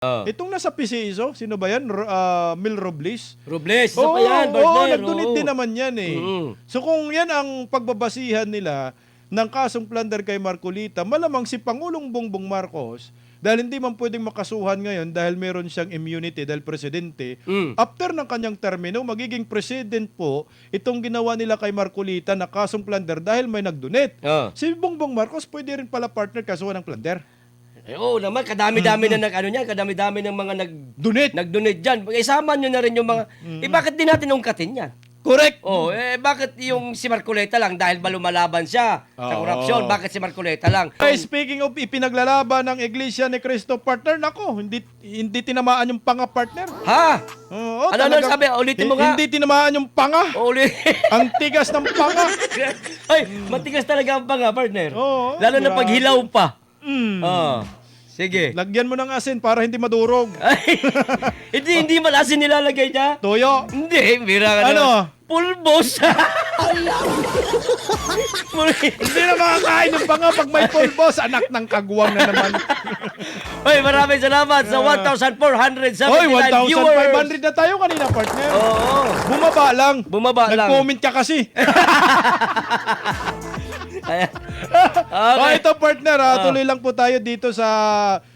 Oh. Itong nasa PCSO, sino ba yan? Mil Robles? Robles, isa Oo, pa yan, oo, partner. nag-donate din naman yan eh. Mm. So kung yan ang pagbabasihan nila ng kasong plunder kay Marcolita, malamang si Pangulong Bongbong Marcos, dahil hindi man pwedeng makasuhan ngayon dahil meron siyang immunity dahil presidente, after ng kanyang termino, magiging president po itong ginawa nila kay Marcolita na kasong plunder dahil may nag-donate. Oh. Si Bongbong Marcos pwede rin pala partner kasuhan ng plunder. Oo naman, kadami-dami na kadami-dami ng mga Donate. nag-donate dyan. Isama nyo na rin yung mga, bakit di natin ungkatin yan? Correct. Oh, bakit yung si Marcoleta lang dahil ba lumalaban siya sa Oo. korupsyon? Bakit si Marcoleta lang? Hey, speaking of ipinaglalaban ng Iglesia ni Cristo partner, nako, hindi tinamaan yung panga partner. Ha? Oo, Ano sabi? Ulitin mo nga. Hindi tinamaan yung panga. Uli. Ang tigas ng panga. Ay, matigas talaga ang panga, partner. Oo, Lalo na grabe. pag hilaw pa. Mm. Oh. Sige. Lagyan mo ng asin para hindi madurog. Ay, hindi malasin nilalagay niya. Toyo. Hindi, mira ka Ano? na. Pulbos. Hindi na makakain yung panga pag may pulbos. Anak ng kagwang na naman. Hoy, maraming salamat sa 1,479 Hoy, viewers. 1,500 na tayo kanina, partner. Oo. Bumaba lang. Bumaba lang. Nag-comment ka kasi. Ayan. Oh, Okay. ito partner, tuloy lang po tayo dito sa...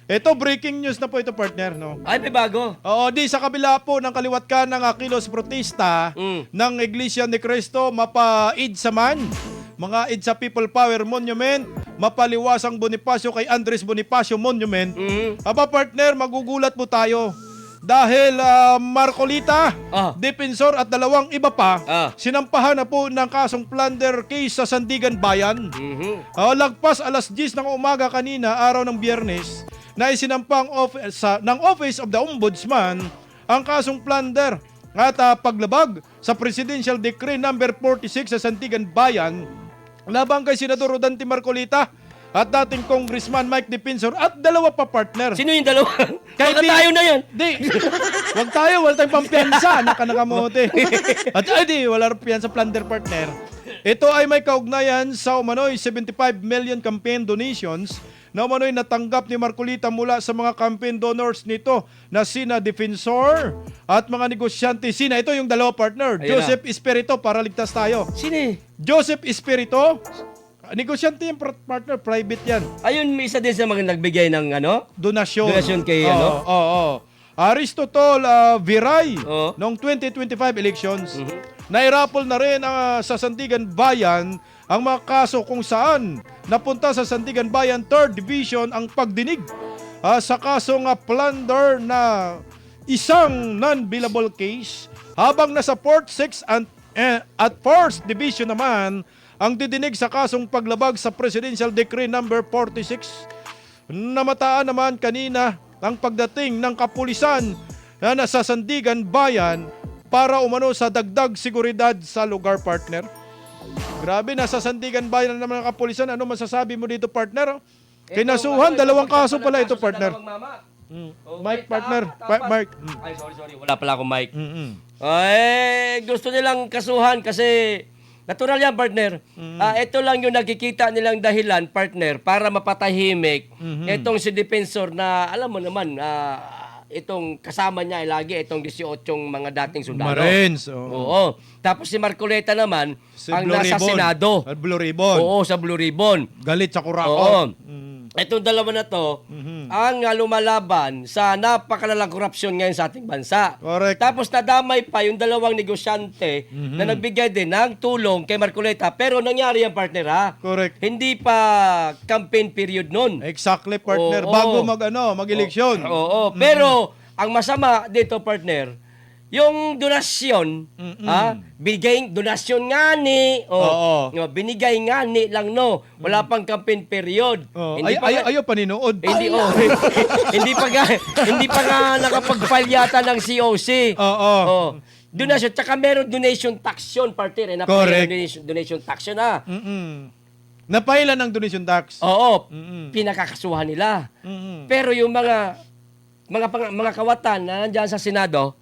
Ito, breaking news na po ito, partner, no? Ay, may bago. Oo, sa kabila po ng kaliwat ka ng kilos protesta ng Iglesia ni Cristo, mapa-id sa man, mga id sa People Power Monument, mapaliwasang Bonifacio kay Andres Bonifacio Monument. Aba, partner, magugulat po tayo. Dahil Marcolita, Defensor at dalawang iba pa, sinampahan na po ng kasong plunder case sa Sandigan Bayan. Lagpas alas 10 ng umaga kanina, araw ng Biyernes, na isinampang ng Office of the Ombudsman ang kasong plunder at paglabag sa Presidential Decree number 46 sa Sandigan Bayan labang kay Senador Rodante Marcolita at dating Congressman Mike Defensor at dalawa pa partner. Sino yung dalawa? Kahit Baka tayo na yan. Di. Wag tayo, wala tayong pampiyansa. Nakanakamote. At wala rin piyansa plunder partner. Ito ay may kaugnayan sa umano'y 75 million campaign donations na umano'y natanggap ni Marcolita mula sa mga campaign donors nito na sina Defensor at mga negosyante. Sina ito yung dalawa partner. Ayun Joseph Espirito, para ligtas tayo. Sino eh? Joseph Espirito, negosyante yung partner, private yan. Ayun, may isa din sa mga nagbigay ng ano? Donasyon. Donasyon kay ano? Oo. Aristotol Viray Oo. noong 2025 elections. Nairapol na rin sa Sandigan Bayan ang mga kaso kung saan napunta sa Sandigan Bayan 3rd Division ang pagdinig sa kasong plunder na isang non-billable case, habang nasa 4th, 6th at 4th Division naman ang didinig sa kasong paglabag sa Presidential Decree number 46. Namataan naman kanina ang pagdating ng kapulisan na nasa Sandigan Bayan para umano sa dagdag seguridad sa lugar, partner. Grabe, nasa Sandigan Bayan na naman ang kapulisan. Ano masasabi mo dito, partner? Kinasuhan, dalawang kaso pala ito, partner. Mike, partner. Mike. Ay, sorry. Wala pala akong mic. Ay, gusto nilang kasuhan kasi natural yan, partner. Ito lang yung nakikita nilang dahilan, partner, para mapatahimik itong si Defensor na, alam mo naman, itong kasama niya lagi, itong 18 mga dating sundalo. Marines. Oo. Tapos si Marcoleta naman, ang Blue nasa Ribbon. Senado. Blue Ribbon. Oo, sa Blue Ribbon. Galit sa Oo. Kurakot. Itong dalawa na to, ang lumalaban sa napakalalang korupsyon ngayon sa ating bansa. Correct. Tapos nadamay pa yung dalawang negosyante na nagbigay din ng tulong kay Marcoleta. Pero nangyari yan, partner, ha? Correct. Hindi pa campaign period nun. Exactly, partner. Oo. Bago mag-eleksyon. Oo. Pero ang masama dito, partner, yung donasyon, donasyon nga ni, binigay nga ni lang, no. Wala pang campaign period. Ayaw paninood. Hindi hindi pa nga nakapag-file yata ng COC. Oo. Donasyon, tsaka meron donation tax yun, partner. Correct. Donation tax yun, ha. Napailan ng donation tax. Oo, pinakakasuhan nila. Pero yung mga kawatan na nandiyan sa Senado,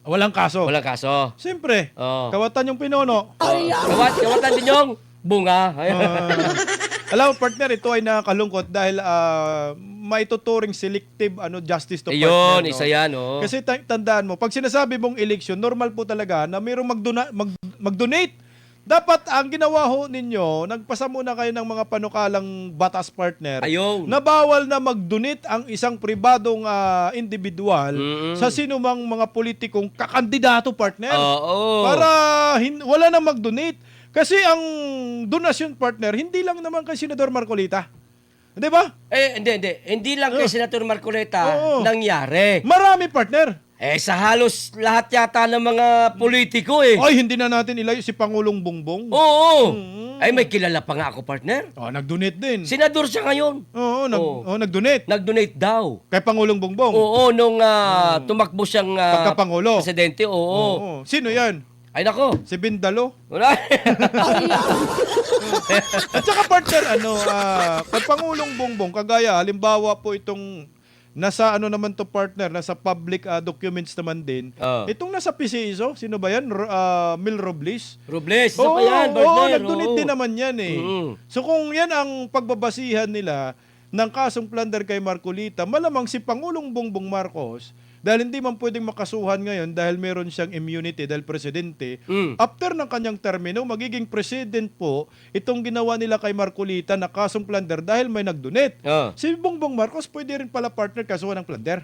Walang kaso. walang kaso. Siyempre, Oo. kawatan yung pinuno. Kawatan din yung bunga. Alam mo, partner, ito ay nakakalungkot dahil maituturing selective justice to Ayun, partner. No? isa yan, oh. Kasi tandaan mo, pag sinasabi mong election, normal po talaga na mayroong mag-donate. Dapat ang ginawa ho ninyo, nagpasa muna kayo ng mga panukalang batas, partner, Ayun. na bawal na mag-donate ang isang pribadong individual sa sinumang mga politikong kakandidato, partner. Oo. Para wala na mag-donate. Kasi ang donasyon, partner, hindi lang naman kay Senador Marcolita. Di ba? Hindi. Hindi lang kay Senator Marcoleta Oo. nangyari. Marami, partner. Sa halos lahat yata ng mga politiko eh. Ay, hindi na natin ilayo si Pangulong Bongbong. Oo. Ay, may kilala pa nga ako, partner. Nag-donate din. Senador siya ngayon. Oo, Oo. nag-donate. Nag-donate daw. Kay Pangulong Bongbong. Oo, nung tumakbo siyang Pagkapangulo. presidente. Oo. Oo. Sino yan? Ay, nako. Si Bindalo. Wala. At saka, partner, kay Pangulong Bongbong, kagaya, halimbawa po itong nasa naman to, partner, nasa public documents naman din. Itong nasa PCSO, sino ba yan? Mil Robles. Robles, isa pa yan, partner. Nag-donate din naman yan eh. So kung yan ang pagbabasihan nila ng kasong plunder kay Marcolita, malamang si Pangulong Bongbong Marcos, dahil hindi man pwedeng makasuhan ngayon dahil meron siyang immunity dahil presidente, after ng kanyang termino, magiging president po itong ginawa nila kay Marcolita na kasong plunder dahil may nag-donate. Si Bongbong Marcos pwede rin pala, partner, kasuhan ng plunder.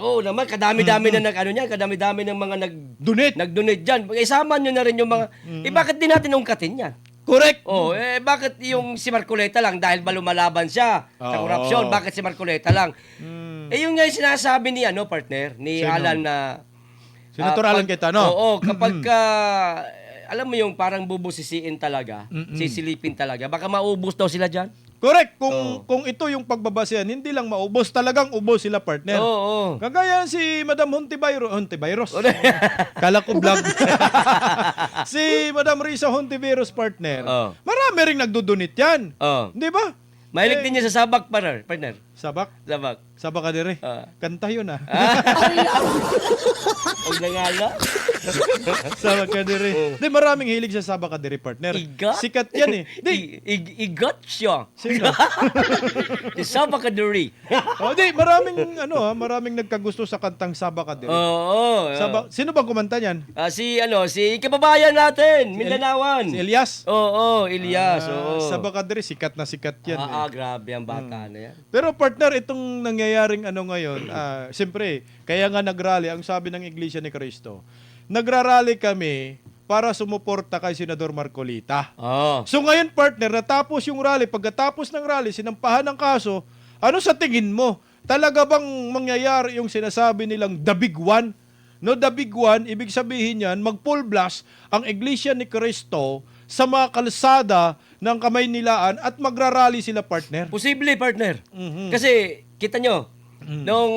Oo naman, kadami-dami na kadami-dami ng mga nag-donate dyan. Isama nyo na rin yung mga, bakit din natin ungkatin yan? Correct. Bakit yung si Marcoleta lang dahil ba lumalaban siya sa korupsyon? Bakit si Marcoleta lang? Yung nga yung sinasabi ni partner, ni Sino? Alan na Senator Alan Cayetano. Oo, kapag alam mo yung parang bubusisiin talaga, sisilipin talaga, baka maubos daw sila dyan. Correct. Kung ito yung pagbabasihan, hindi lang maubos, talagang ubos sila, partner. Oo. Kagaya si Madam Hontiveros. Kala ko vlog. Si Madam Risa Hontiveros, partner. Marami ring nagdodonate yan. Di ba? Mahilig din niya sa sabak, partner. Sabak? Sabak. Sabak ka dire. Kanta yun Huwag na nga nga. Sabak ka dire. Di, maraming hilig sa sabak ka dire, partner. Iga? Sikat yan eh. Di. Igot siya. Sino? Si sabak ka duri. Di, maraming nagkagusto sa kantang sabak ka dire. Oo. Sino bang kumanta niyan? Si kababayan natin, Mindanawan. Si Elias? Oo, Elias. Sabak ka dire, sikat na sikat yan. Grabe ang bata na yan. Pero, partner, itong nangyayaring ngayon, siyempre, kaya nga nagrally, ang sabi ng Iglesia ni Cristo, nagrarally kami para sumuporta kay Senador Marcolita. So ngayon, partner, natapos yung rally, pagkatapos ng rally, sinampahan ng kaso, ano sa tingin mo? Talaga bang mangyayari yung sinasabi nilang the big one? No, the big one, ibig sabihin yan, mag-full blast ang Iglesia ni Cristo sa mga kalsada ng Kamaynilaan at magrarally sila, partner. Posible, partner. Kasi, kita nyo, nung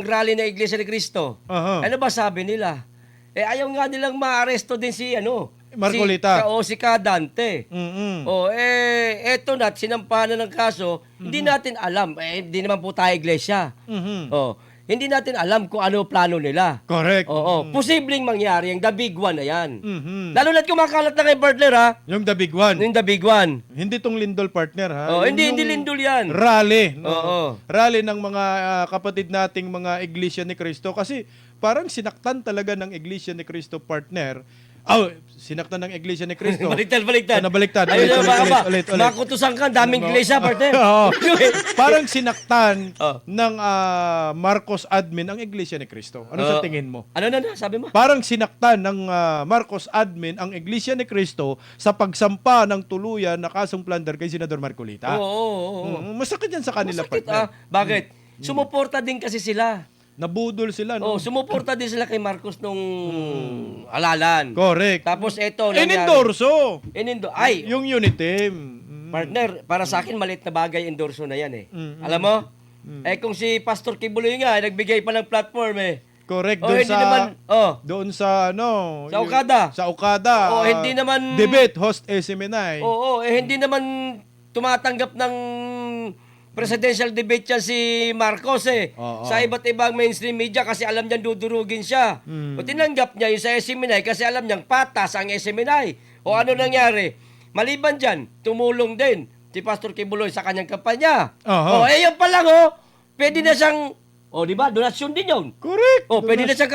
rally na Iglesia ni Cristo, ano ba sabi nila? Ayaw nga nilang maaresto din si Marcolita. Si Cadante. Eto na, sinampahan na ng kaso, hindi natin alam. Hindi naman po tayo iglesia. Hindi natin alam kung ano plano nila. Correct. Posibleng mangyari yung the big one na yan. Lalo na't kumakalat na kay partner, ha? Yung the big one. Yung the big one. Hindi tong lindol, partner, ha? Hindi lindol yan. Rally. No? Rally ng mga kapatid nating mga Iglesia ni Cristo. Kasi parang sinaktan talaga ng Iglesia ni Cristo, partner. Sinaktan ng Iglesia ni Cristo. Baliktad. Nabaliktad. Ulit. Makutusan ka, daming iglesia, partner. Parang sinaktan ng Marcos admin ang Iglesia ni Cristo. Ano sa tingin mo? Ano na, sabi mo? Parang sinaktan ng Marcos admin ang Iglesia ni Cristo sa pagsampa ng tuluyan na kasong plunder kay Senador Marcolita. Masakit yan sa kanila, partner. Bakit? Sumuporta din kasi sila. Nabudol sila, no? Sumuporta din sila kay Marcos nung halalan. Correct. Tapos eto, Inendorso. Ay, yung Unitem. Partner, para sa akin, maliit na bagay endorso na yan Alam mo? Kung si Pastor Kibuloy nga, nagbigay pa ng platform Correct. Doon sa sa Okada. Sa Okada. Hindi naman... Debate, host SMNI. Hindi naman tumatanggap ng presidential debate yan si Marcos sa iba't ibang mainstream media kasi alam niyang dudurugin siya. O tinanggap niya yung sa SMNI kasi alam niyang patas ang SMNI. O ano nangyari? Maliban dyan, tumulong din si Pastor Kibuloy sa kanyang kampanya. Aha. Yan pa lang, pwede na siyang, di ba, donasyon din yun. Correct. Pwede na siyang